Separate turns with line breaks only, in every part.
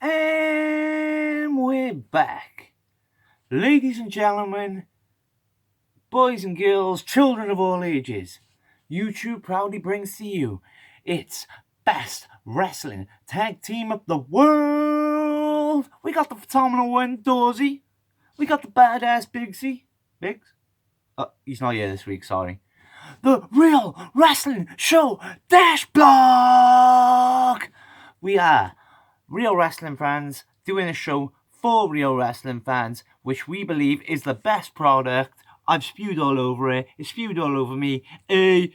And we're back. Ladies and gentlemen, boys and girls, children of all ages, YouTube proudly brings to you its best wrestling tag team of the world. We got the phenomenal one, Dorsey. We got the badass Bigsy. Biggs? Oh, he's not here this week, sorry. The Real Wrestling Show Dash Blog! We are real wrestling fans doing a show for real wrestling fans, which we believe is the best product. I've spewed all over it. It's spewed all over me. AEW.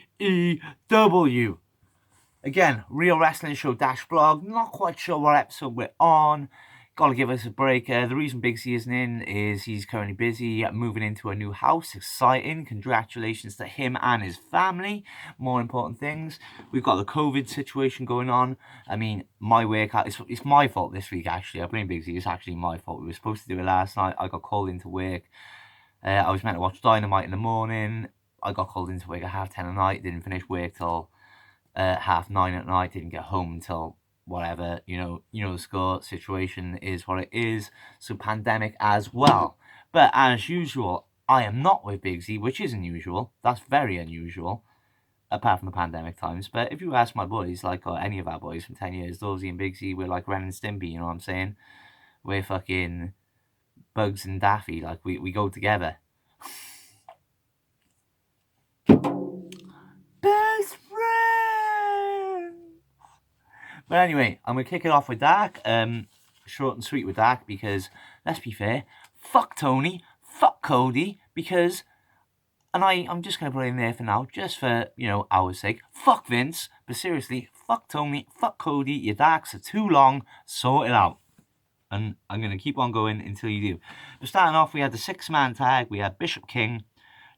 Again, Real Wrestling Show Dash Blog. Not quite sure what episode we're on. Gotta give us a break. The reason Big C isn't in is he's currently busy moving into a new house. Exciting. Congratulations to him and his family. More important things. We've got the COVID situation going on. I mean, my work, it's my fault this week, actually. I blame Big C. It's actually my fault. We were supposed to do it last night. I got called into work. I was meant to watch Dynamite in the morning. I got called into work at 10:30 at night. Didn't finish work till 9:30 at night. Didn't get home until whatever, you know the score. Situation is what it is. So pandemic as well. But as usual, I am not with Big Z, which is unusual. That's very unusual, apart from the pandemic times. But if you ask my boys, or any of our boys from 10 years, Dorsey and Big Z, we're like Ren and Stimpy, you know what I'm saying? We're fucking Bugs and Daffy, we go together. Best friend! But anyway, I'm going to kick it off with Dark. Short and sweet with Dark because, let's be fair, fuck Tony, fuck Cody, because, and I'm just going to put it in there for now, just for, our sake, fuck Vince, but seriously, fuck Tony, fuck Cody, your Darks are too long, sort it out. And I'm going to keep on going until you do. But starting off, we had the 6-man tag. We had Bishop King,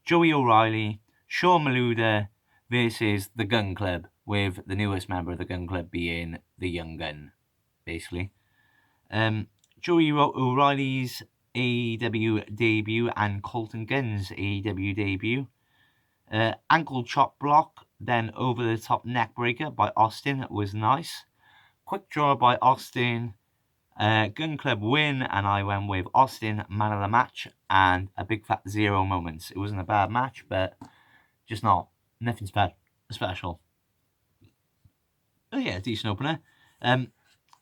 Joey O'Reilly, Sean Maluda versus the Gun Club, with the newest member of the Gun Club being the Young Gun, basically. Joey O'Reilly's AEW debut and Colton Gunn's AEW debut. Ankle chop block, then over the top neck breaker by Austin was nice. Quick draw by Austin. Gun Club win, and I went with Austin, man of the match, and a big fat 0 moments. It wasn't a bad match, but just nothing special. Oh yeah, decent opener.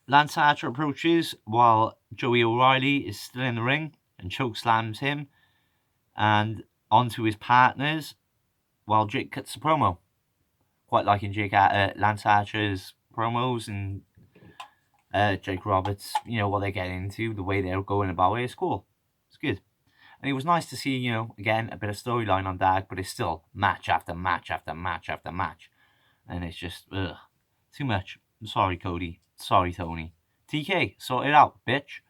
Lance Archer approaches while Joey O'Reilly is still in the ring and choke slams him and onto his partners while Jake cuts the promo. Quite liking Lance Archer's promos and Jake Roberts, what they're getting into, the way they're going about it. It's cool. It's good. And it was nice to see, again, a bit of storyline on Dark, but it's still match after match after match after match. And it's just, too much. I'm sorry, Cody. Sorry, Tony. TK, sort it out, bitch.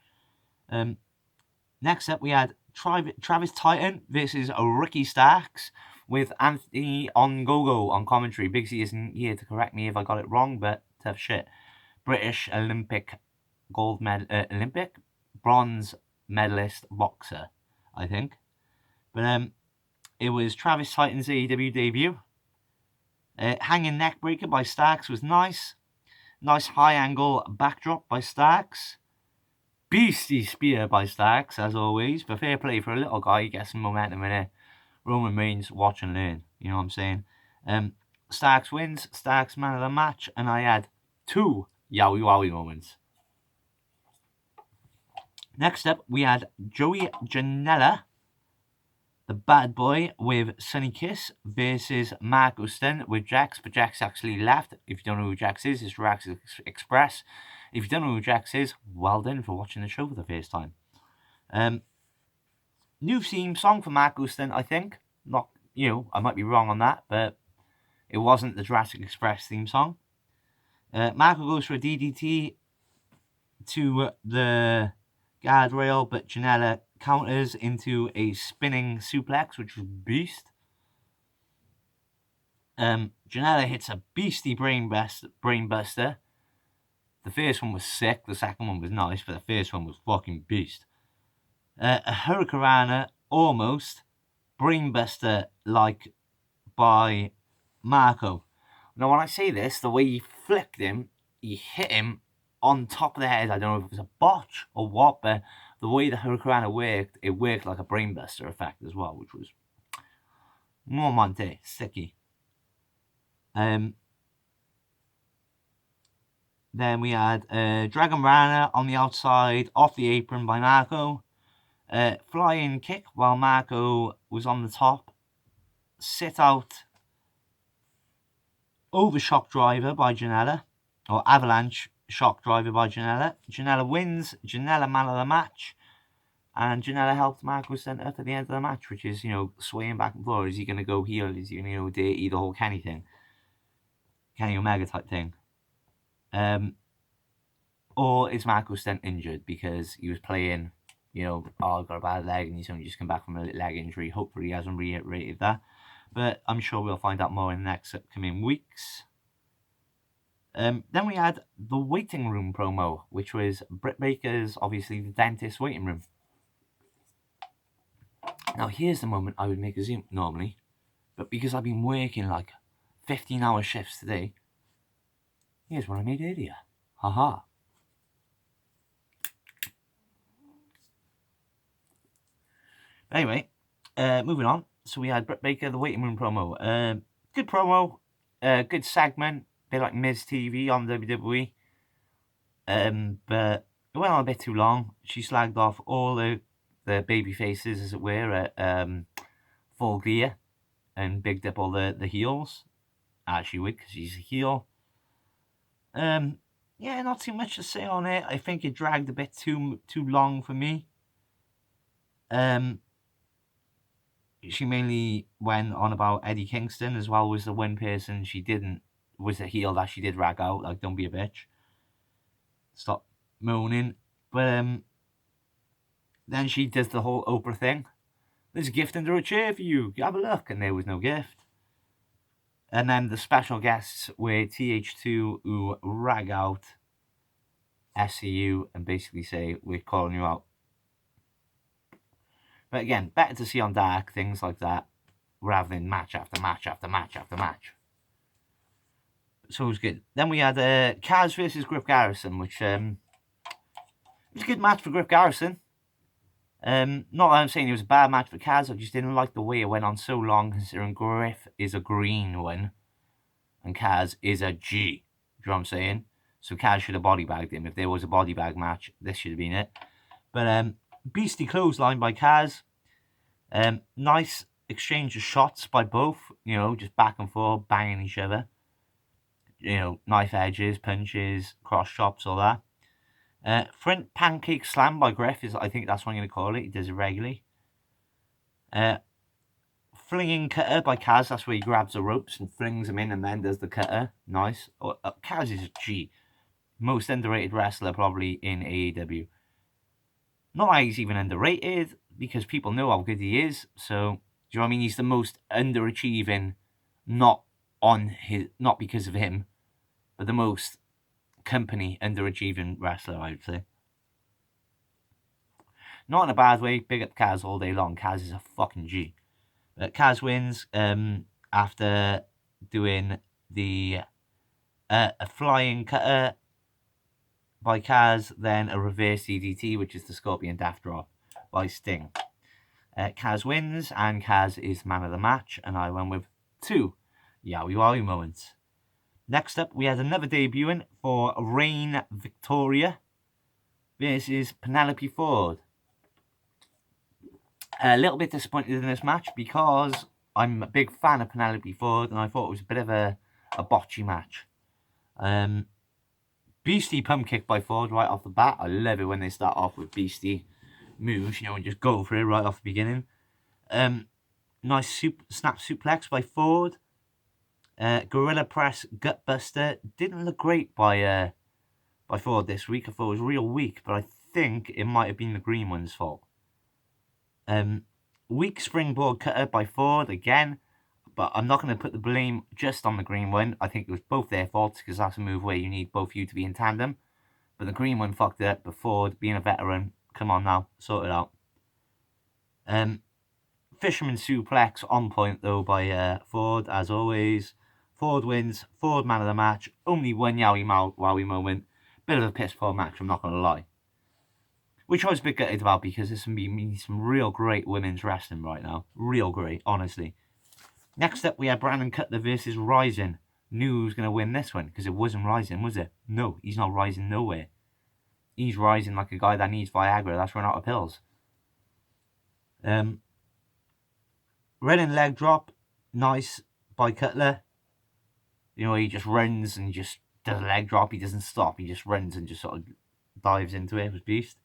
Next up, we had Travis Titan versus Ricky Starks with Anthony Ongogo on commentary. Big C isn't here to correct me if I got it wrong, but tough shit. British Olympic bronze medalist boxer, I think. But it was Travis Titan's AEW debut. Hanging neck breaker by Starks was nice. Nice high angle backdrop by Starks. Beastie spear by Starks, as always. But fair play for a little guy, he gets some momentum in it. Roman Reigns, watch and learn. You know what I'm saying? Starks wins. Starks man of the match. And I had 2 yowie wowie moments. Next up, we had Joey Janela, the bad boy, with Sunny Kiss versus Mark Uston with Jax, but Jax actually left. If you don't know who Jax is, it's Rax Express. If you don't know who Jax is, well done for watching the show for the first time. New theme song for Mark Uston, I think. Not, I might be wrong on that, but it wasn't the Jurassic Express theme song. Marco goes for a DDT to the guardrail, but Janela counters into a spinning suplex, which was beast. Janela hits a beastly brainbuster. The first one was sick, the second one was nice, but the first one was fucking beast. A Hurricanrana, almost brainbuster like by Marco. Now, when I say this, the way he flicked him, he hit him on top of the head. I don't know if it was a botch or what, but the way the Hurricanrana worked, it worked like a brainbuster effect as well, which was Normante, sicky. Then we had Dragon Rana on the outside, off the apron by Marco. Flying kick while Marco was on the top. Sit out. Over shock driver by Janela. Or avalanche shock driver by Janela. Janela wins. Janela man of the match. And Janela helped Marco send up at the end of the match, which is, swaying back and forth. Is he going to go heel? Is he going to, do the whole Kenny thing? Kenny Omega type thing. Or is Marco Stent injured because he was playing, I've got a bad leg and he's only just come back from a leg injury. Hopefully he hasn't reiterated that. But I'm sure we'll find out more in the next upcoming weeks. Then we had the waiting room promo, which was Britt Baker's, obviously, the dentist waiting room. Now, here's the moment I would make a zoom normally. But because I've been working like 15-hour shifts today, here's what I made earlier. Haha. Anyway, moving on. So we had Britt Baker, the waiting room promo. Good promo, good segment, a bit like Miz TV on WWE. But it went on a bit too long. She slagged off all the baby faces, as it were, at Full Gear, and bigged up all the heels. As she would, because she's a heel. Yeah, not too much to say on it. I think it dragged a bit too long for me. She mainly went on about Eddie Kingston as well, was the one person was the heel that she did rag out, like, don't be a bitch. Stop moaning. But then she does the whole Oprah thing. There's a gift under a chair for you. Have a look. And there was no gift. And then the special guests were TH2, who rag out SCU and basically say, we're calling you out. But again, better to see on Dark, things like that, rather than match after match after match after match. So it was good. Then we had Kaz versus Griff Garrison, which was a good match for Griff Garrison. Not that I'm saying it was a bad match for Kaz, I just didn't like the way it went on so long, considering Griff is a green one, and Kaz is a G. Do you know what I'm saying? So Kaz should have body bagged him. If there was a body bag match, this should have been it. But beastly clothesline by Kaz. Nice exchange of shots by both, just back and forth, banging each other. Knife edges, punches, cross chops, all that. Front pancake slam by Griff I think that's what I'm going to call it. He does it regularly. Flinging cutter by Kaz, that's where he grabs the ropes and flings them in and then does the cutter. Nice. Kaz is a G. Most underrated wrestler probably in AEW. Not that he's even underrated, because people know how good he is. So, do you know what I mean? He's the most underachieving, not because of him, but the most company underachieving wrestler, I would say. Not in a bad way. Big up Kaz all day long. Kaz is a fucking G. But Kaz wins after doing a flying cutter by Kaz, then a reverse DDT, which is the Scorpion Death Drop by Sting. Kaz wins, and Kaz is man of the match, and I went with 2 Yowie Wowie moments. Next up, we had another debuting for Reign Victoria versus Penelope Ford. A little bit disappointed in this match because I'm a big fan of Penelope Ford, and I thought it was a bit of a botchy match. Beastly pump kick by Ford right off the bat. I love it when they start off with beastly moves, and just go for it right off the beginning. Nice snap suplex by Ford. Gorilla press gutbuster. Didn't look great by Ford this week. I thought it was real weak, but I think it might have been the green one's fault. Weak springboard cutter by Ford again, But I'm not going to put the blame just on the green one. I think it was both their faults, because that's a move where you need both of you to be in tandem. But the green one fucked it up. But Ford, being a veteran, come on now, sort it out. Fisherman suplex on point though by Ford, as always. Ford wins. Ford man of the match. Only one Wowie moment. Bit of a piss poor match, I'm not going to lie. Which I was a bit gutted about, because there's some real great women's wrestling right now. Real great, honestly. Next up, we had Brandon Cutler versus Rising. Knew who was going to win this one, because it wasn't Rising, was it? No, he's not rising nowhere. He's rising like a guy that needs Viagra. That's run out of pills. Running leg drop. Nice by Cutler. You know, he just runs and just does a leg drop. He doesn't stop. He just runs and just sort of dives into it. It was beast.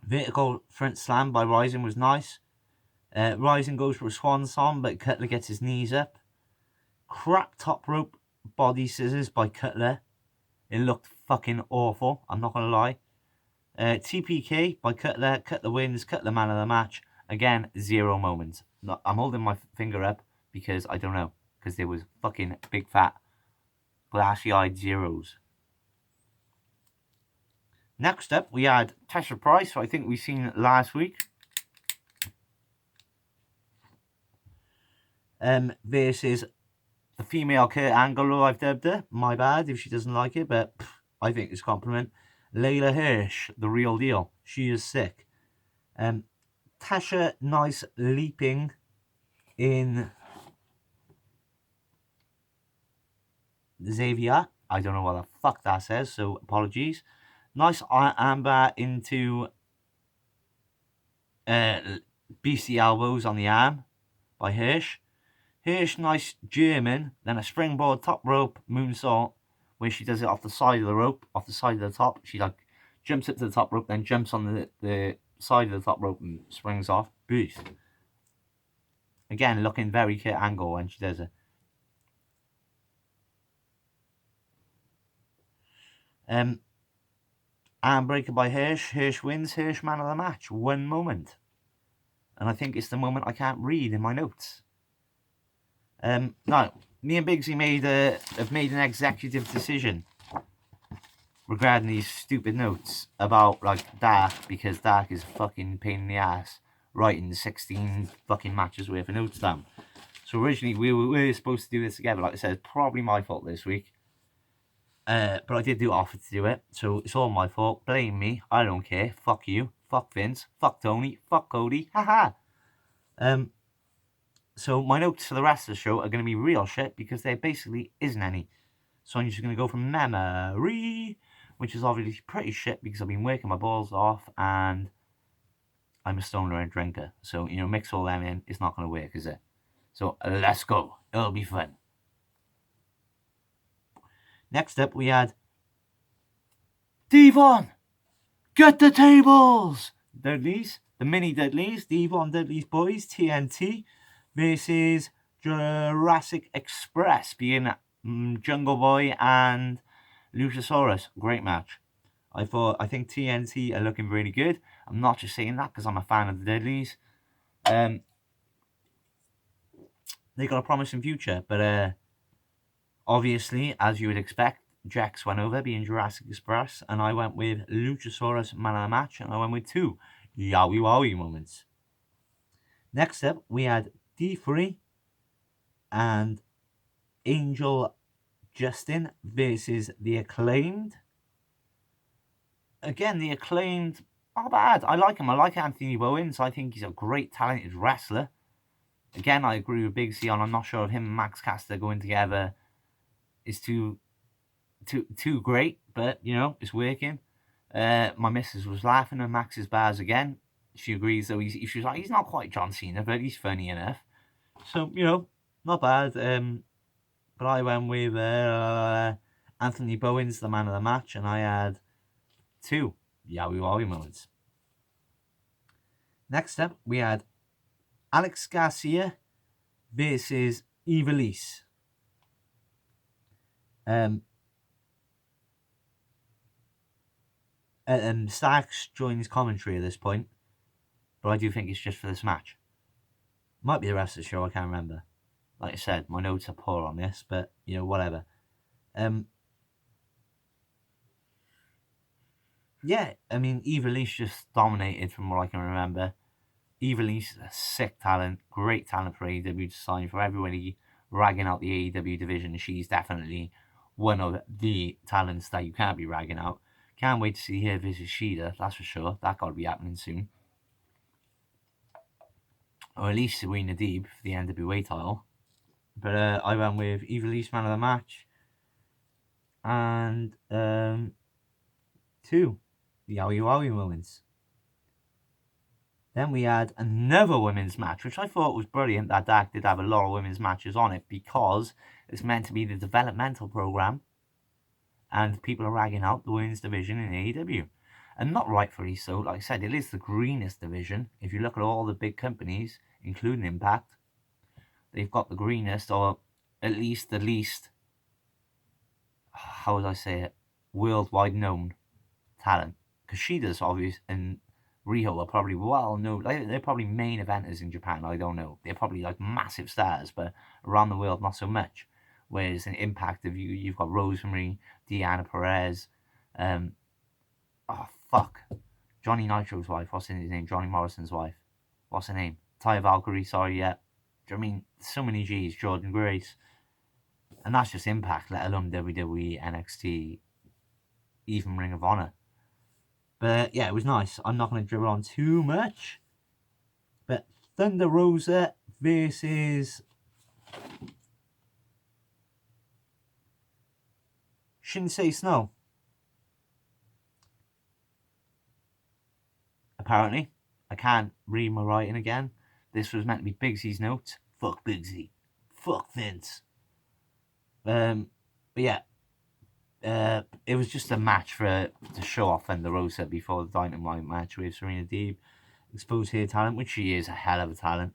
Vertical front slam by Rising was nice. Rising goes for a swan song, but Cutler gets his knees up. Crap top rope body scissors by Cutler. It looked fucking awful, I'm not going to lie. TPK by Cutler. Cutler wins. Cutler man of the match. Again, 0 moments. I'm holding my finger up because I don't know. Because there was fucking big fat glassy-eyed zeros. Next up, we had Tasha Price, who I think we've seen last week. Versus the female Kurt Angle, I've dubbed her. My bad if she doesn't like it, but I think it's a compliment. Layla Hirsch, the real deal. She is sick. Tasha, nice leaping in Xavier. I don't know what the fuck that says, so apologies. Nice armbar into BC elbows on the arm by Hirsch. Hirsch, nice German, then a springboard top rope moonsault, where she does it off the side of the rope, off the side of the top. She like jumps up to the top rope, then jumps on the side of the top rope and springs off. Beast. Again, looking very Kurt Angle when she does it. Arm breaker by Hirsch. Hirsch wins. Hirsch man of the match. 1 moment. And I think it's the moment I can't read in my notes. Now, me and Biggsy have made an executive decision regarding these stupid notes about like Dark, because Dark is a fucking pain in the ass writing 16 fucking matches worth of notes down. So originally we were supposed to do this together. Like I said, it's probably my fault this week. But I did offer to do it, so it's all my fault. Blame me. I don't care. Fuck you. Fuck Vince. Fuck Tony. Fuck Cody. Haha. So my notes for the rest of the show are going to be real shit, because there basically isn't any. So I'm just going to go from memory, which is obviously pretty shit because I've been working my balls off and I'm a stoner and drinker. So, you know, mix all them in, it's not going to work, is it? So let's go. It'll be fun. Next up, we had Devon. Get the tables. Dudleys, the mini Dudleys, Devon Dudley's boys, TNT versus Jurassic Express, being Jungle Boy and Luchasaurus. Great match. I think TNT are looking really good. I'm not just saying that because I'm a fan of the Dudleys. They got a promising future, but obviously, as you would expect, Jax went over, being Jurassic Express, and I went with Luchasaurus man of the match, and I went with 2 Yowie Wowie moments. Next up, we had D3 and Angel Justin versus The Acclaimed. Again, The Acclaimed, not bad. I like him. I like Anthony Bowens. I think he's a great, talented wrestler. Again, I agree with Big C on, I'm not sure if him and Max Caster going together is too great, but, you know, it's working. My missus was laughing at Max's bars again. She agrees, though. She's like, he's not quite John Cena, but he's funny enough. So, you know, not bad. But I went with Anthony Bowens, the man of the match, and I had 2 Yowie Wowie moments. Next up, we had Alex Garcia versus Ivelisse. Starks joins commentary at this point, but I do think it's just for this match. Might be the rest of the show, I can't remember. Like I said, my notes are poor on this, but, you know, whatever. Yeah, I mean, Eva Lee's just dominated from what I can remember. Eva Lee's a sick talent, great talent for AEW to sign. For everybody ragging out the AEW division, she's definitely one of the talents that you can't be ragging out. Can't wait to see her versus Shida, that's for sure. That got to be happening soon. Or at least Serena Deeb for the NWA title. But I went with Eva Lee's man of the match. And 2, the Yowie Wowie Women's. Then we had another women's match, which I thought was brilliant that Dark did have a lot of women's matches on it because it's meant to be the developmental program and people are ragging out the women's division in AEW. And not rightfully so. Like I said, it is the greenest division. If you look at all the big companies, including Impact, they've got the greenest, or at least the least, how would I say it, worldwide known talent. Because Shida's obvious, and Riho are probably well known. They're probably main eventers in Japan. I don't know. They're probably like massive stars, but around the world not so much. Whereas in Impact, of you've got Rosemary, Deanna Perez, Johnny Nitro's wife. What's his name? Johnny Morrison's wife. What's her name? Taya Valkyrie. Sorry, yeah. Do you know what I mean? So many G's. Jordan Grace, and that's just Impact, let alone WWE, NXT, even Ring of Honor. But yeah, it was nice. I'm not going to dribble on too much. But Thunder Rosa versus Shinsei Snow. Apparently, I can't read my writing again. This was meant to be Biggsie's notes. Fuck Biggsy. Fuck Vince. But yeah, it was just a match to show off Thunder Rosa before the Dynamite match with Serena Deeb. Expose her talent, which she is a hell of a talent.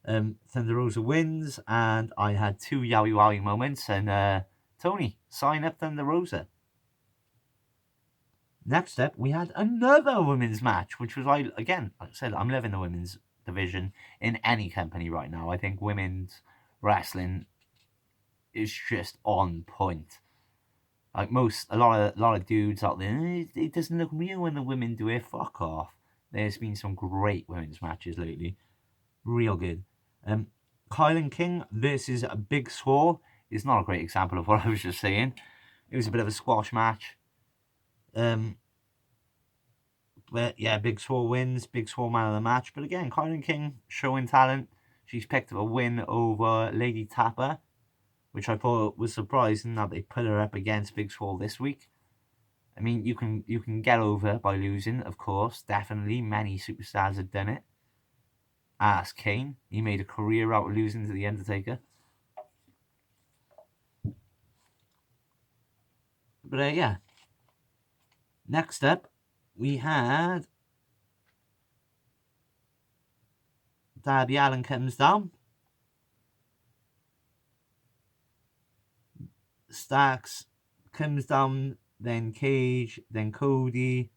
Thunder Rosa wins, and I had 2 Yowie Wowie moments, and Tony, sign up Thunder Rosa. Next up, we had another women's match, which was, like I said, I'm loving the women's division in any company right now. I think women's wrestling is just on point. Like a lot of dudes out there, it doesn't look real when the women do it. Fuck off. There's been some great women's matches lately, real good. Kylan King versus Big Swole is not a great example of what I was just saying. It was a bit of a squash match. But yeah, Big Swole wins. Big Swole man of the match. But again, Kylan King showing talent. She's picked up a win over Lady Tapper, which I thought was surprising that they put her up against Big Swole this week. I mean, you can get over by losing, of course. Definitely, many superstars have done it. Ask Kane. He made a career out of losing to The Undertaker. But yeah. Next up, we had Darby Allin comes down. Starks comes down, then Cage, then Cody.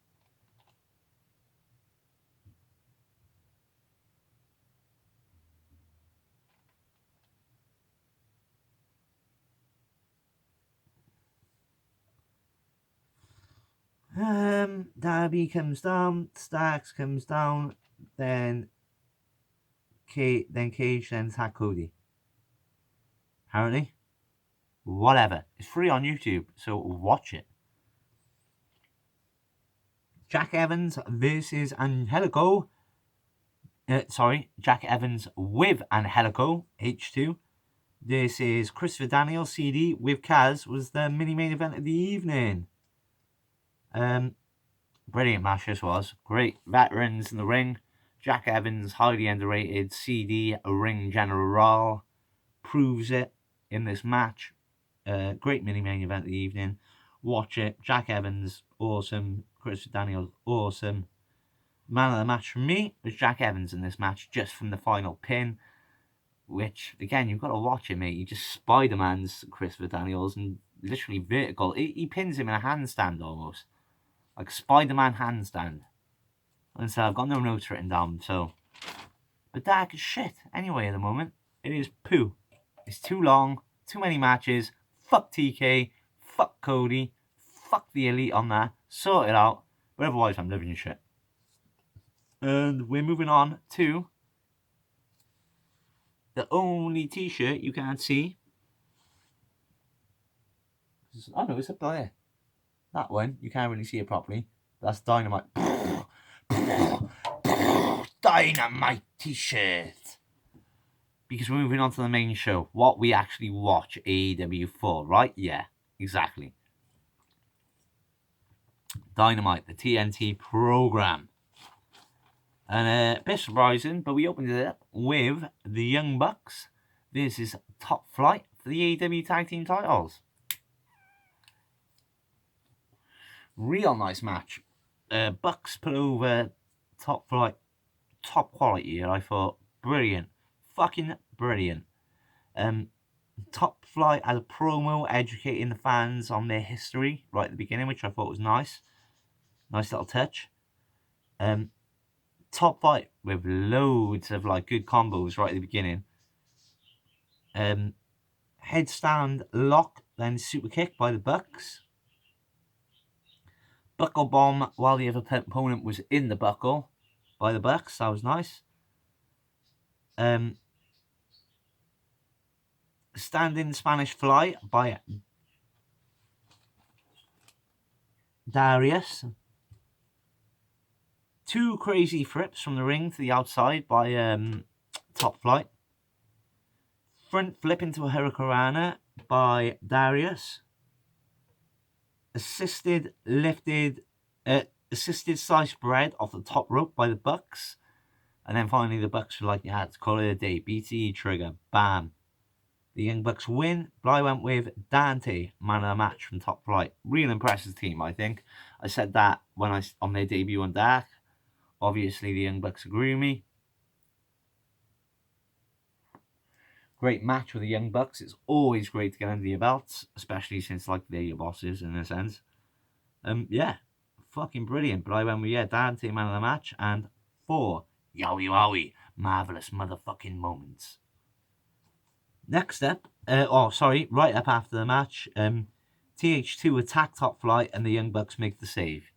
Darby comes down, Starks comes down, then Cage, then attack Cody. Apparently. Whatever. It's free on YouTube, so watch it. Jack Evans versus Angelico. Jack Evans with Angelico, H2. This is Christopher Daniels, CD, with Kaz, was the mini-main event of the evening. Brilliant match this was. Great veterans in the ring. Jack Evans, highly underrated. CD, a ring general, proves it in this match. Great mini-main event of the evening. Watch it. Jack Evans, awesome. Christopher Daniels, awesome. Man of the match for me was Jack Evans in this match, just from the final pin. Which, again, you've got to watch it, mate. He just Spider-Man's Christopher Daniels and literally vertical. He pins him in a handstand almost. Like Spider-Man handstand. And so I've got no notes written down, so. But Dark is shit anyway at the moment. It is poo. It's too long, too many matches. Fuck TK, fuck Cody, fuck the Elite on that. Sort it out. But otherwise, I'm living in shit. And we're moving on to the only t-shirt you can't see. Oh no, it's up there. That one, you can't really see it properly. That's Dynamite. Dynamite t-shirt. Because we're moving on to the main show. What we actually watch AEW for, right? Yeah, exactly. Dynamite, the TNT program. And a bit surprising, but we opened it up with the Young Bucks. This is Top Flight for the AEW Tag Team titles. Real nice match. Bucks put over Top Flight, top quality here, I thought. Brilliant. Fucking brilliant. Top Flight had a promo educating the fans on their history right at the beginning, which I thought was nice. Nice little touch. Top Flight with loads of like good combos right at the beginning. Headstand lock, then super kick by the Bucks. Buckle bomb while the other opponent was in the buckle by the Bucks. That was nice. Standing Spanish fly by Darius. Two crazy flips from the ring to the outside by Top Flight. Front flip into a hurricanrana by Darius. Assisted sliced bread off the top rope by the Bucks. And then finally the Bucks were like, yeah, it's call it a day. BTE trigger. Bam. The Young Bucks win. But I went with Dante, man of the match from Top Flight. Real impressive team, I think. I said that when on their debut on Dark. Obviously, the Young Bucks agree with me. Great match with the Young Bucks. It's always great to get under your belts, especially since like they're your bosses in a sense. Yeah, fucking brilliant. But I went with Dante, man of the match, and 4 yowie wowie marvelous motherfucking moments. Next up, right up after the match, TH2 attack Top Flight and the Young Bucks make the save.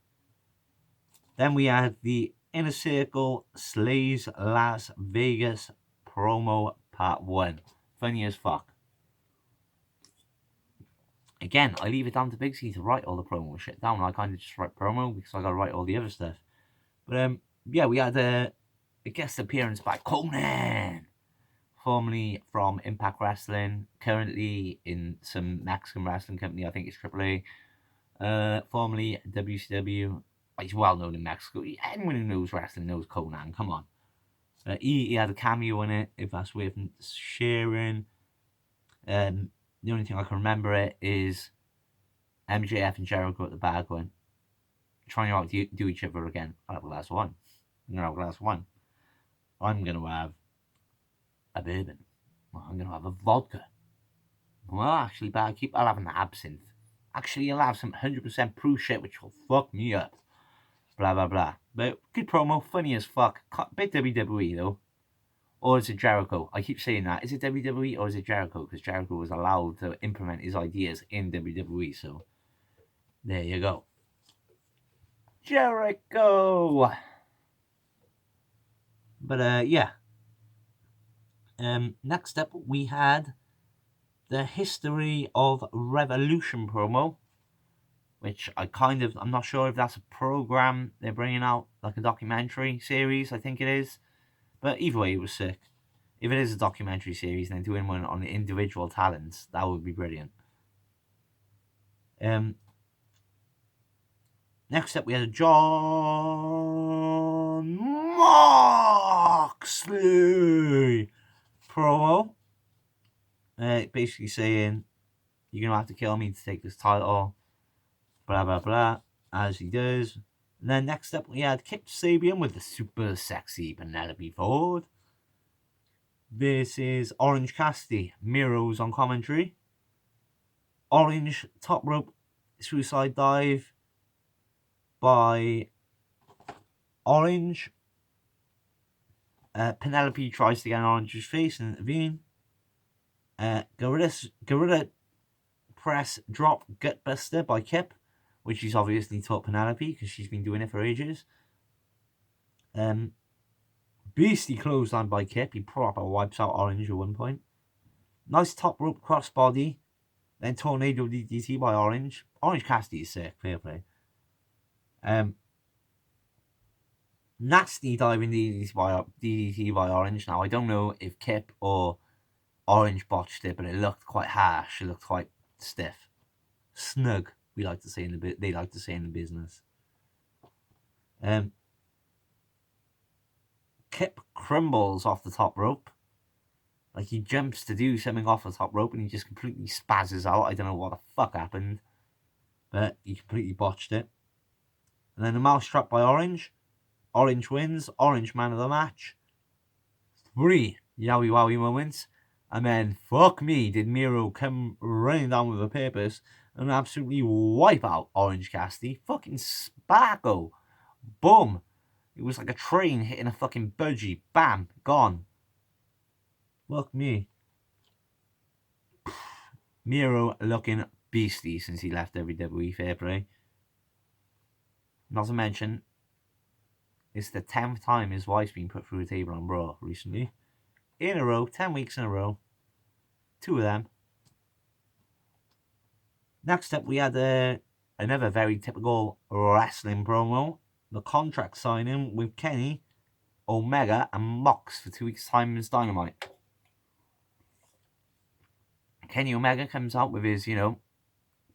Then we had the Inner Circle Slays Las Vegas promo part 1. Funny as fuck. Again, I leave it down to Big C to write all the promo shit down. I kind of just write promo because I gotta write all the other stuff. But yeah, we had a guest appearance by Conan, formerly from Impact Wrestling, currently in some Mexican wrestling company. I think it's AAA. Formerly WCW. He's well known in Mexico. Anyone who knows wrestling knows Conan. Come on. He had a cameo in it, if that's worth sharing. The only thing I can remember it is MJF and Jericho at the bar going, trying to outdo each other again. I'll have a glass of wine. I'm going to have a glass of wine. I'm going to have a bourbon. I'm going to have a vodka. Well, actually, I'll have an absinthe. Actually, I'll have some 100% proof shit, which will fuck me up. Blah, blah, blah. But good promo, funny as fuck. Bit WWE, though. Or is it Jericho? I keep saying that. Is it WWE or is it Jericho? Because Jericho was allowed to implement his ideas in WWE, so there you go. Jericho! But, yeah. Next up, we had the History of Revolution promo, which I'm not sure if that's a program they're bringing out, like a documentary series, I think it is. But either way, it was sick. If it is a documentary series, then doing one on the individual talents, that would be brilliant. Next up, we had a John Moxley promo. Basically saying, you're going to have to kill me to take this title. Blah, blah, blah. As he does. And then next up, we had Kip Sabian with the super sexy Penelope Ford. This is Orange Cassidy, Miro's on commentary. Orange top rope suicide dive by Orange. Penelope tries to get an Orange's face and intervene. Gorilla press drop gutbuster by Kip, which she's obviously taught Penelope because she's been doing it for ages. Beastie clothesline by Kip. He proper wipes out Orange at one point. Nice top rope crossbody. Then tornado DDT by Orange. Orange Cassidy is sick. Fair play. Nasty diving DDT by Orange. Now, I don't know if Kip or Orange botched it, but it looked quite harsh. It looked quite stiff. Snug, they like to say in the business. Kip crumbles off the top rope. Like he jumps to do something off the top rope and he just completely spazzes out. I don't know what the fuck happened, but he completely botched it. And then a mousetrap by Orange. Orange wins. Orange man of the match. 3 yowie wowie moments. And then, fuck me, did Miro come running down with a purpose and absolutely wipe out Orange Cassidy. Fucking sparkle. Boom. It was like a train hitting a fucking budgie. Bam. Gone. Fuck me. Miro looking beastly since he left WWE. Fair play. Not to mention, it's the 10th time his wife's been put through a table on Raw recently. In a row, 10 weeks in a row. 2 of them. Next up, we had another very typical wrestling promo. The contract signing with Kenny, Omega, and Mox for 2 weeks' time as Dynamite. Kenny Omega comes out with his,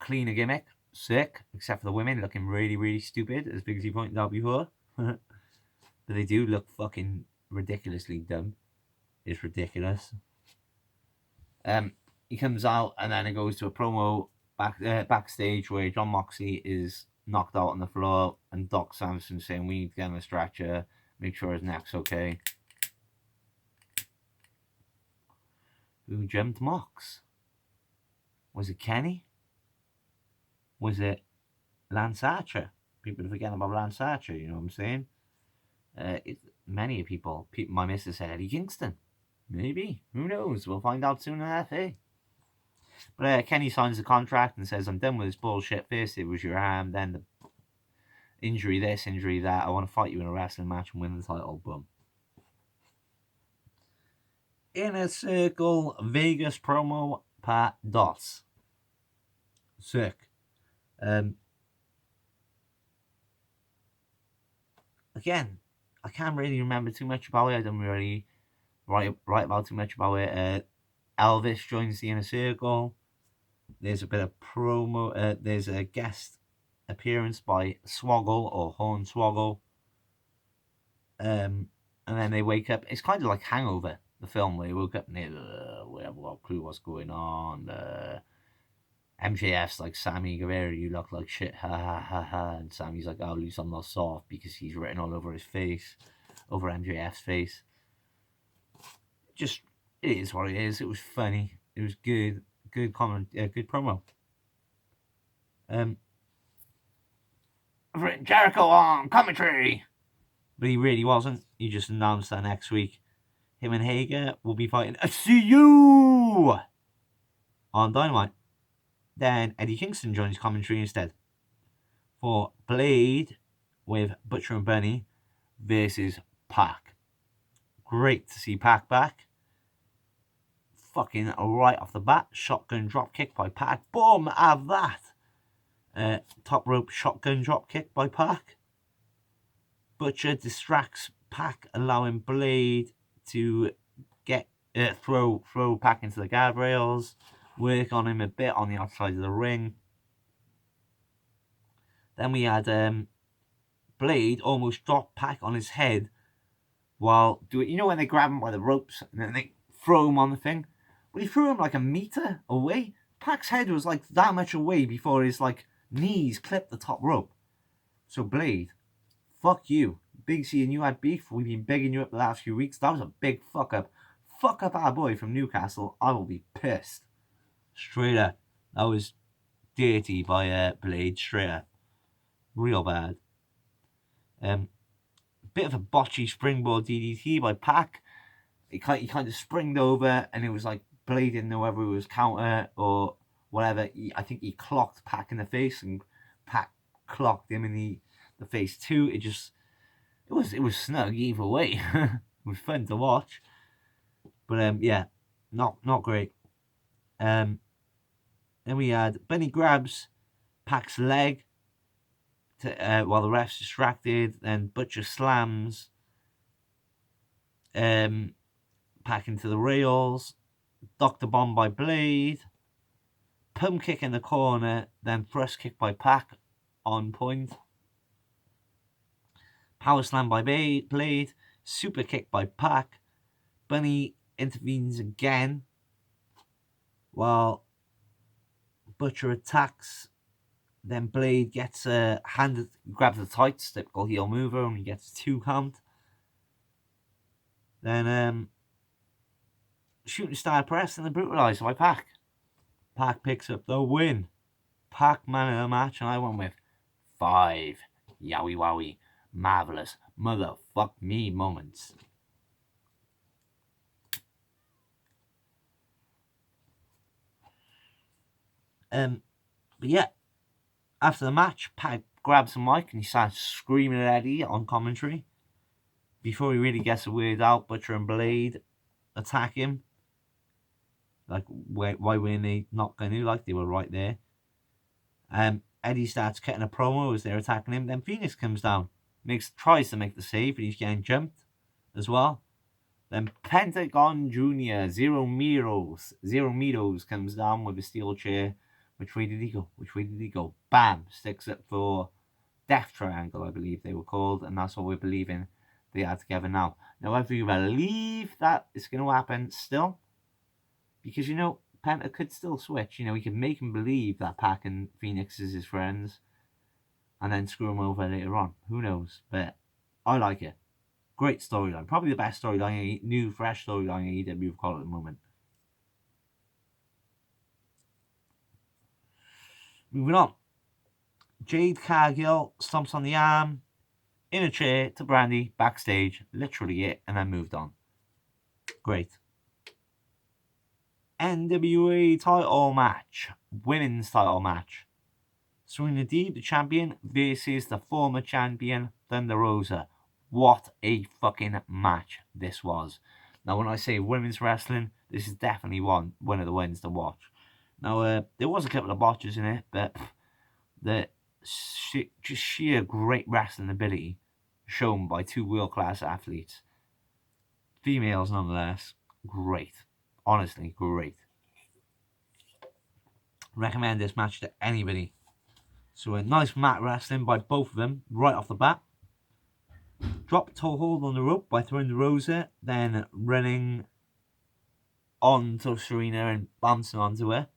cleaner gimmick. Sick, except for the women looking really, really stupid, as Big Z pointed out before. But they do look fucking ridiculously dumb. It's ridiculous. He comes out and then it goes to a promo backstage where John Moxley is knocked out on the floor and Doc Samson saying we need to get him a stretcher, make sure his neck's okay. Who jumped Mox? Was it Kenny? Was it Lance Archer? People are forgetting about Lance Archer, you know what I'm saying? Many people, my missus said Eddie Kingston. Maybe. Who knows? We'll find out soon enough, eh? But Kenny signs the contract and says, I'm done with this bullshit. First it was your arm, then the injury this, injury that. I want to fight you in a wrestling match and win the title. Boom. Inner Circle Vegas promo, Pat Dots. Sick. Again, I can't really remember too much about it. I don't really write about too much about it. Elvis joins the Inner Circle. There's a bit of promo. There's a guest appearance by Swoggle or Hornswoggle. And then they wake up. It's kind of like Hangover, the film, where they woke up and they have no clue what's going on. MJF's like, Sammy Guevara, you look like shit, ha ha ha ha. And Sammy's like, oh, at least I'm not soft, because he's written all over his face, over MJF's face. Just, it is what it is. It was funny. It was good. Good comment. Good promo. I've written Jericho on commentary, but he really wasn't. He just announced that next week him and Hager will be fighting a CU on Dynamite. Then Eddie Kingston joins commentary instead for Blade with Butcher and Bunny versus Pac. Great to see Pac back. Fucking right off the bat, shotgun drop kick by Pac. Boom, have that. Top rope shotgun drop kick by Pac. Butcher distracts Pac, allowing Blade to get throw Pac into the guardrails. Work on him a bit on the outside of the ring. Then we had Blade almost drop Pac on his head while doing, you know, when they grab him by the ropes and then they throw him on the thing. Well, he threw him like a meter away. Pac's head was like that much away before his like knees clipped the top rope. So Blade, fuck you. Big C and you had beef. We've been begging you up the last few weeks. That was a big fuck up. Fuck up our boy from Newcastle. I will be pissed. Straight up. That was dirty by Blade. Straight up. Real bad. bit of a botchy springboard DDT by Pac. He kind of springed over, and it was like Blade didn't know whether it was counter or whatever. I think he clocked Pac in the face, and Pac clocked him in the face too. It was snug either way. It was fun to watch, but yeah, not great. Then we had Bunny grabs Pac's leg while the ref's distracted. Then Butcher slams Pac into the rails. Dr. Bomb by Blade. Pump kick in the corner. Then thrust kick by Pac on point. Power slam by Blade. Super kick by Pac. Bunny intervenes again while Butcher attacks. Then Blade gets grabs the tights, typical heel mover, and he gets 2 count. Then shooting star press and the brutalizer by Pac. Pac picks up the win. Pac man of the match, and I went with 5 yowie wowie marvelous motherfuck me moments. But yeah, after the match, Pac grabs the mic and he starts screaming at Eddie on commentary. Before he really gets the word out, Butcher and Blade attack him. Like, why weren't they not going to? Like, they were right there. Eddie starts cutting a promo as they're attacking him. Then Phoenix comes down, tries to make the save, but he's getting jumped as well. Then Pentagon Jr., Zero Mitos comes down with a steel chair. Which way did he go? Bam! Sticks it for Death Triangle, I believe they were called, and that's what we're believing they are together now. Now, whether you believe that it's going to happen still, because, Penta could still switch. He could make him believe that Pac and Phoenix is his friends, and then screw him over later on. Who knows? But I like it. Great storyline. Probably the best storyline, new, fresh storyline AEW we've got at the moment. Moving on. Jade Cargill stomps on the arm, in a chair to Brandy, backstage. Literally it, and then moved on. Great. NWA title match. Women's title match. Serena Deeb, the champion, versus the former champion, Thunder Rosa. What a fucking match this was. Now, when I say women's wrestling, this is definitely one of the ones to watch. Now, there was a couple of botches in it, but the just sheer great wrestling ability shown by 2 world-class athletes. Females, nonetheless. Great. Honestly, great. Recommend this match to anybody. So a nice mat wrestling by both of them right off the bat. Drop toe hold on the rope by Thunder Rosa, then running onto Serena and bouncing onto her.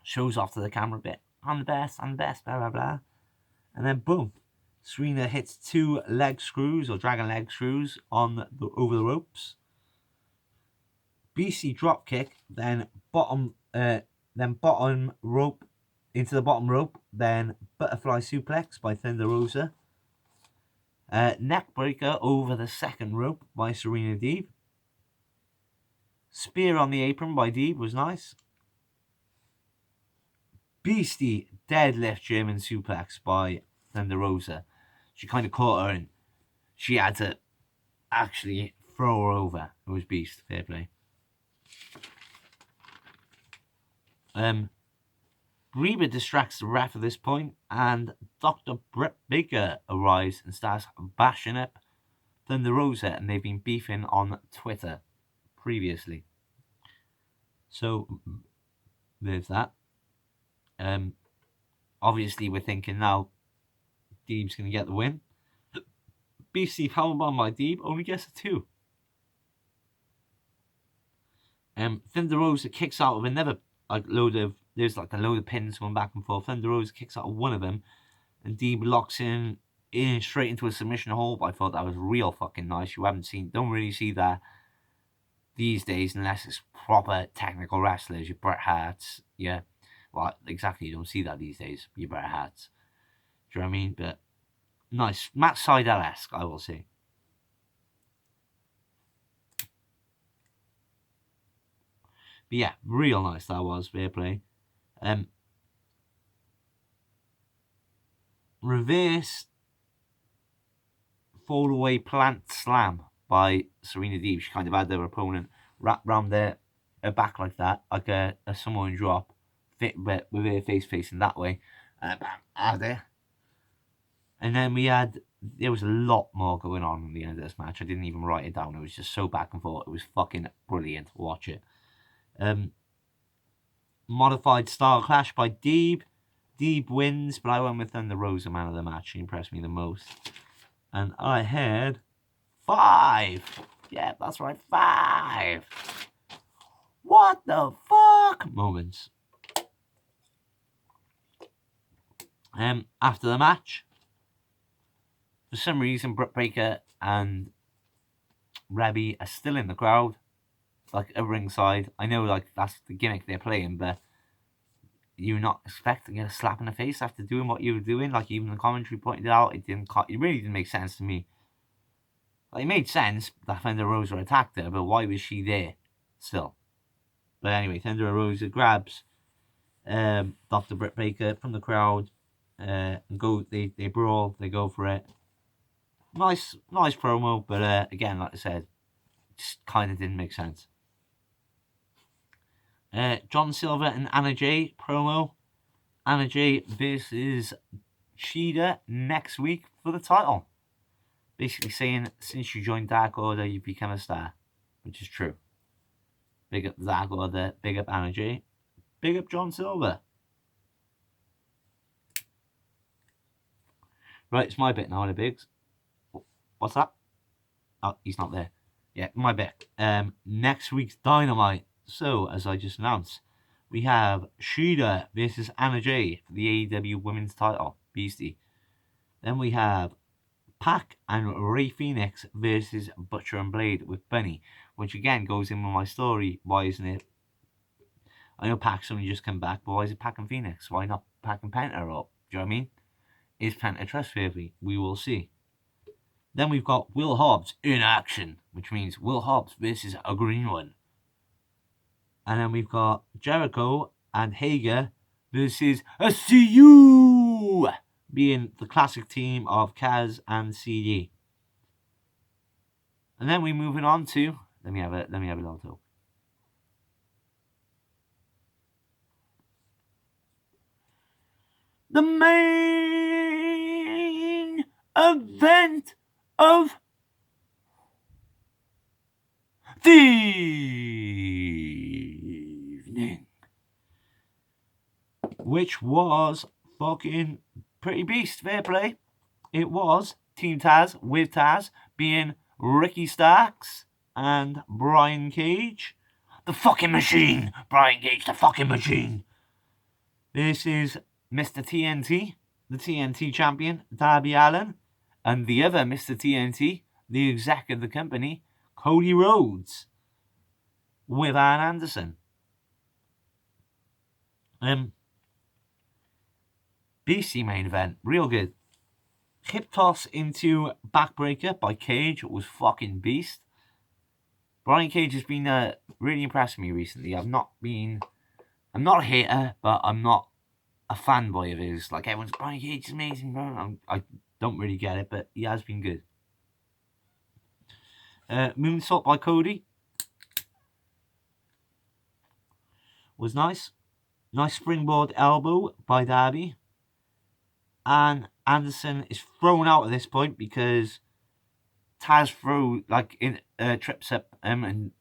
Shows off to the camera a bit. I'm the best, blah, blah, blah. And then boom. Serena hits 2 leg screws, or dragon leg screws, over the ropes. BC drop kick, then bottom rope into the bottom rope, then butterfly suplex by Thunder Rosa. Neck breaker over the second rope by Serena Deeb. Spear on the apron by Deeb was nice. Beastie deadlift German suplex by Thunder Rosa. She kind of caught her and she had to actually throw her over. It was beast. Fair play. Reba distracts the ref at this point, and Dr. Britt Baker arrives and starts bashing up Thunder Rosa, and they've been beefing on Twitter previously. So there's that. Obviously we're thinking now Deeb's going to get the win. BC powerbomb by Deeb only gets a 2. Thunder Rosa kicks out of another there's a load of pins going back and forth. Thunder Rosa kicks out of one of them, and Deeb locks in straight into a submission hold. I thought that was real fucking nice. Don't really see that these days unless it's proper technical wrestlers. Your Bret Harts, yeah. Well, exactly, you don't see that these days. Your Bret Harts. Do you know what I mean? But Nice. Matt Seidel-esque, I will say. But yeah, real nice that was. Fair play. Reverse fall away plant slam by Serena Deeb. She kind of had their opponent wrapped round her back like that, like a Samoan drop, fit with her face facing that way. Bam, out of there. And then there was a lot more going on at the end of this match. I didn't even write it down. It was just so back and forth. It was fucking brilliant. Watch it. Modified Star Clash by Deeb. Deeb wins, but I went with Thunder Rosa, man of the match. She impressed me the most. And I had 5. Yeah, that's right, 5. What the fuck? Moments. After the match, for some reason, Britt Baker and Rebby are still in the crowd, like at ringside. I know, like, that's the gimmick they're playing, but you're not expecting to get a slap in the face after doing what you were doing. Like, even the commentary pointed out, it really didn't make sense to me. Like, it made sense that Thunder Rosa attacked her, but why was she there still? But anyway, Thunder Rosa grabs Dr. Britt Baker from the crowd. They brawl, they go for it. Nice promo, but again, like I said, just kind of didn't make sense. John Silver and Anna Jay promo. Anna Jay versus Shida next week for the title. Basically saying, since you joined Dark Order, you've become a star, which is true. Big up Dark Order, big up Anna Jay, big up John Silver. Right, it's my bit now, the bigs. What's that? Oh, he's not there. Yeah, my bit. Next week's Dynamite. So, as I just announced, we have Shida versus Anna Jay for the AEW Women's title, Beastie. Then we have Pac and Ray Phoenix versus Butcher and Blade with Bunny, which again goes in with my story. Why isn't it? I know Pac's only just come back, but why is it Pac and Phoenix? Why not Pac and Penta up? Do you know what I mean? Is Penta trustworthy? We will see. Then we've got Will Hobbs in action, which means Will Hobbs versus a green one. And then we've got Jericho and Hager versus a CU, being the classic team of Kaz and CD. And then we're moving on to, let me have a little talk. The main event of the evening, which was fucking pretty beast. Fair play. It was Team Taz with Taz being Ricky Starks and Brian Cage, the fucking machine. Brian Cage, the fucking machine. This is Mr. TNT, the TNT champion, Darby Allin, and the other Mr. TNT, the exec of the company, Cody Rhodes, with Arn Anderson. BC main event, real good. Hip toss into backbreaker by Cage was fucking beast. Brian Cage has been really impressing me recently. I'm not a hater, but I'm not a fanboy of his. Like, everyone's, Brian Cage is amazing, bro. I don't really get it, but he has been good. Moonsault by Cody was nice. Nice springboard elbow by Darby. And Anderson is thrown out at this point because Taz trips up and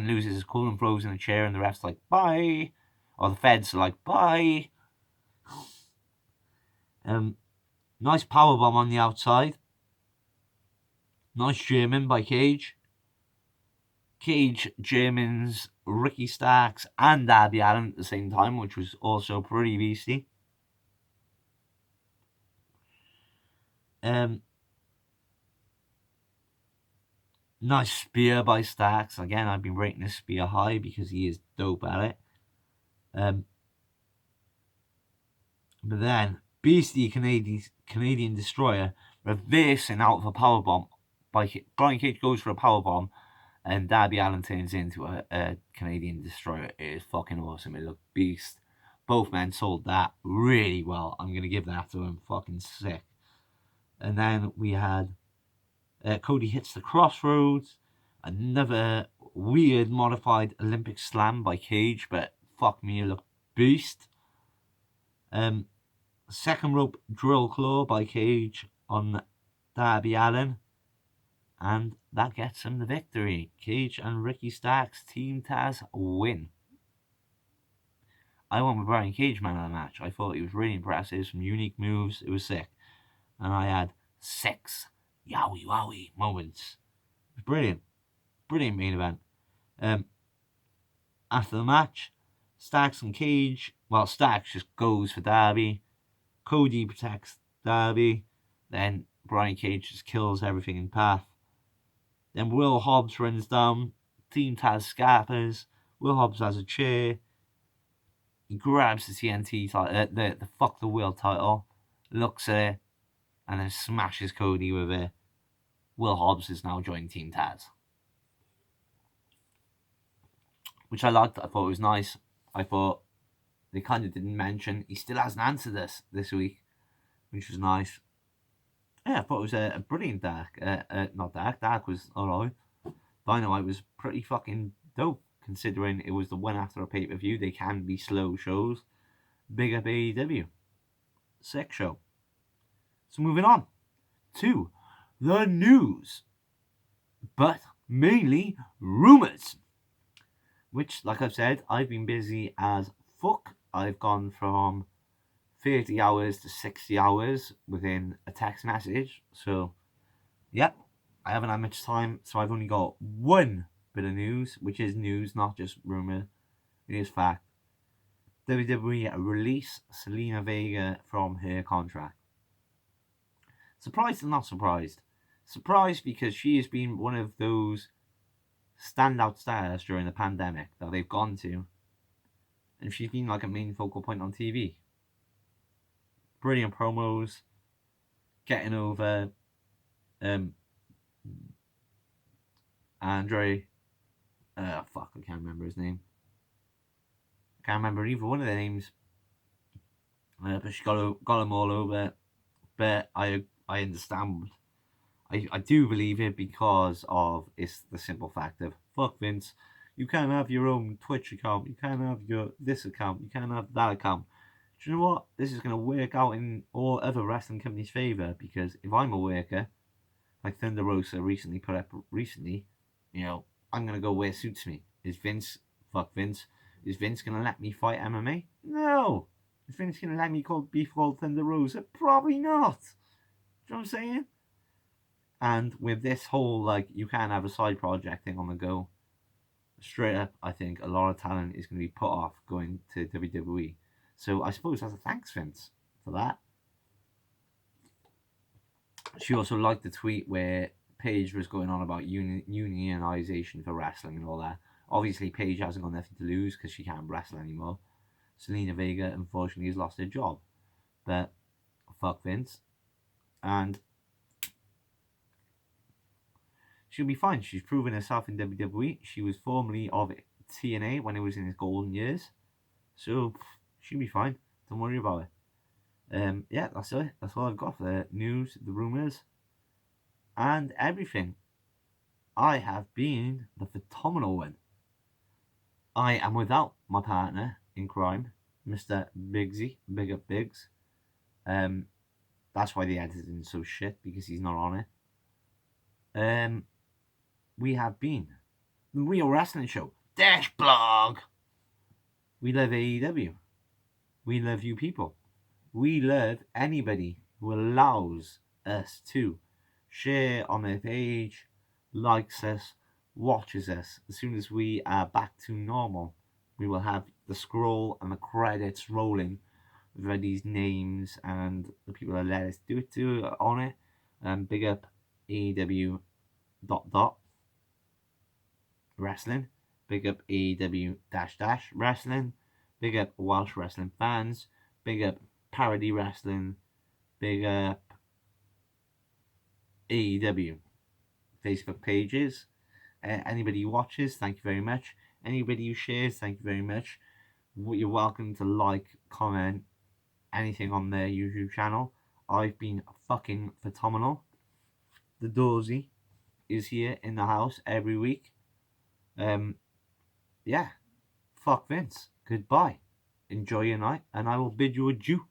loses his cool and throws in a chair, and the ref's like, bye. Or the feds are like, bye. Nice powerbomb on the outside. Nice German by Cage. Cage Germans Ricky Starks and Darby Allin at the same time, which was also pretty beastie. Nice spear by Starks. Again, I've been rating this spear high because he is dope at it. But then, beastie Canadian Destroyer reversing out of a powerbomb. Brian Cage goes for a powerbomb, and Darby Allin turns into a Canadian Destroyer. It is fucking awesome. It looked beast. Both men sold that really well. I'm going to give that to him. Fucking sick. And then we had Cody hits the Crossroads. Another weird modified Olympic slam by Cage, but fuck me, it looked beast. Second rope drill claw by Cage on Darby Allin. And that gets him the victory. Cage and Ricky Starks Team Taz win. I went with Brian Cage man of the match. I thought he was really impressive. Some unique moves. It was sick. And I had 6 yowie wowie moments. It was brilliant. Brilliant main event. After the match, Starks and Cage. Well, Starks just goes for Darby. Cody protects Darby. Then Brian Cage just kills everything in path. Then Will Hobbs runs down. Team Taz scarpers. Will Hobbs has a chair. He grabs the TNT title, the Fuck the Will title, looks at it, and then smashes Cody with it. Will Hobbs has now joined Team Taz, which I liked. I thought it was nice. I thought they kind of didn't mention he still hasn't answered this week, which was nice. Yeah, I thought it was a brilliant Dark. Not Dark. Dark was alright. Dynamite was pretty fucking dope, considering it was the one after a pay-per-view. They can be slow shows. Big up AEW. Sick show. So moving on to the news, but mainly rumours, which, like I've said, I've been busy as fuck. I've gone from 30 hours to 60 hours within a text message. So, yep, I haven't had much time, so I've only got one bit of news, which is news, not just rumour. It is fact. WWE release Selena Vega from her contract. Surprised and not surprised. Surprised because she has been one of those standout stars during the pandemic that they've gone to, and she's been like a main focal point on TV. Brilliant promos, getting over Andre. I can't remember his name. Can't remember either one of their names. But she got him all over. But I understand. I do believe it because of it's the simple fact of fuck Vince. You can't have your own Twitch account. You can't have your this account. You can't have that account. Do you know what? This is going to work out in all other wrestling companies' favour, because if I'm a worker, like Thunder Rosa recently put up recently, you know, I'm going to go where suits me. Is Vince going to let me fight MMA? No. Is Vince going to let me be called Thunder Rosa? Probably not. Do you know what I'm saying? And with this whole, like, you can't have a side project thing on the go, straight up, I think a lot of talent is going to be put off going to WWE. So I suppose as a thanks, Vince, for that. She also liked the tweet where Paige was going on about unionization for wrestling and all that. Obviously, Paige hasn't got nothing to lose because she can't wrestle anymore. Selena Vega, unfortunately, has lost her job. But fuck Vince. And she'll be fine. She's proven herself in WWE. She was formerly of TNA when it was in its golden years. So she'll be fine. Don't worry about it. Yeah, that's it. That's all I've got for the news, the rumours, and everything. I have been the phenomenal one. I am without my partner in crime, Mr. Biggsy. Big up Biggs. That's why the editing's so shit, because he's not on it. We have been the Real Wrestling Show Dash Blog. We love AEW. We love you people. We love anybody who allows us to share on their page, likes us, watches us. As soon as we are back to normal, we will have the scroll and the credits rolling with everybody's names and the people that let us do it to on it. Big up AEW ... wrestling. Big up AEW -- wrestling. Big up Welsh wrestling fans. Big up Parody Wrestling. Big up AEW Facebook pages. Anybody who watches, thank you very much. Anybody who shares, thank you very much. You're welcome to like, comment, anything on their YouTube channel. I've been fucking phenomenal. The Doorsy is here in the house every week. Yeah. Fuck Vince. Goodbye. Enjoy your night, and I will bid you adieu.